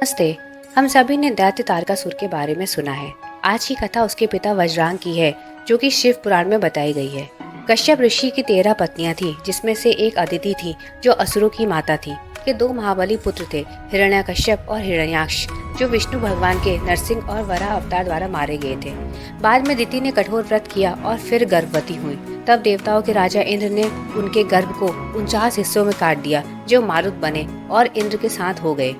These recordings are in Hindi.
नमस्ते। हम सभी ने दैत्य तारकासुर के बारे में सुना है। आज की कथा उसके पिता वज्रांग की है, जो कि शिव पुराण में बताई गई है। कश्यप ऋषि की 13 पत्नियां थी, जिसमें से एक अदिति थी, जो असुरों की माता थी। के 2 महाबली पुत्र थे, हिरण्यकश्यप और हिरण्याक्ष, जो विष्णु भगवान के नरसिंह और वराह अवतार द्वारा मारे गए थे। बाद में दिति ने कठोर व्रत किया और फिर गर्भवती हुई। तब देवताओं के राजा इंद्र ने उनके गर्भ को 49 हिस्सों में काट दिया, जो मारुत बने और इंद्र के साथ हो गए।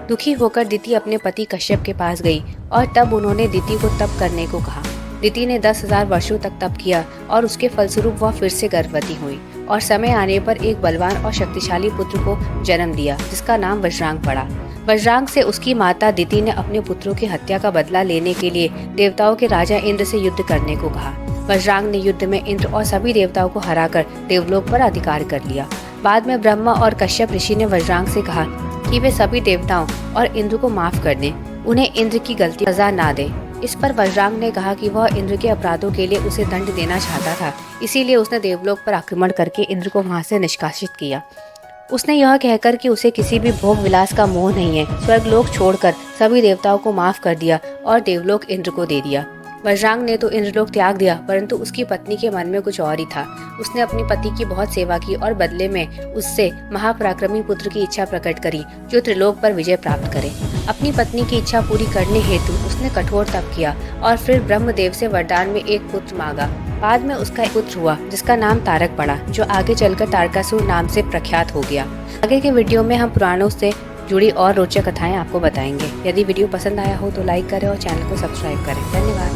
दुखी होकर दिति अपने पति कश्यप के पास गई और तब उन्होंने दिति को तप करने को कहा। दिति ने 10,000 वर्षों तक तप किया और उसके फलस्वरूप वह फिर से गर्भवती हुई और समय आने पर एक बलवान और शक्तिशाली पुत्र को जन्म दिया, जिसका नाम वज्रांग पड़ा। वज्रांग से उसकी माता दिति ने अपने पुत्रों की हत्या का बदला लेने के लिए देवताओं के राजा इंद्र से युद्ध करने को कहा। वज्रांग ने युद्ध में इंद्र और सभी देवताओं को हराकर देवलोक पर अधिकार कर लिया। बाद में ब्रह्मा और कश्यप ऋषि ने वज्रांग से कहा कि वे सभी देवताओं और इंद्र को माफ कर दें, उन्हें इंद्र की गलती सजा ना दें। इस पर वज्रांग ने कहा कि वह इंद्र के अपराधों के लिए उसे दंड देना चाहता था, इसीलिए उसने देवलोक पर आक्रमण करके इंद्र को वहां से निष्कासित किया। उसने यह कहकर कि उसे किसी भी भोग विलास का मोह नहीं है, स्वर्गलोक छोड़कर सभी देवताओं को माफ कर दिया और देवलोक इंद्र को दे दिया। वज्रांग ने तो इंद्रलोक त्याग दिया, परंतु उसकी पत्नी के मन में कुछ और ही था। उसने अपनी पति की बहुत सेवा की और बदले में उससे महापराक्रमी पुत्र की इच्छा प्रकट करी, जो त्रिलोक पर विजय प्राप्त करे। अपनी पत्नी की इच्छा पूरी करने हेतु उसने कठोर तप किया और फिर ब्रह्मदेव से वरदान में एक पुत्र मांगा। बाद में उसका एक पुत्र हुआ, जिसका नाम तारक पड़ा, जो आगे चलकर तारकासुर नाम से प्रख्यात हो गया। आगे के वीडियो में हम पुराणों से जुड़ी और रोचक कथाएं आपको बताएंगे। यदि वीडियो पसंद आया हो तो लाइक करें और चैनल को सब्सक्राइब करें। धन्यवाद।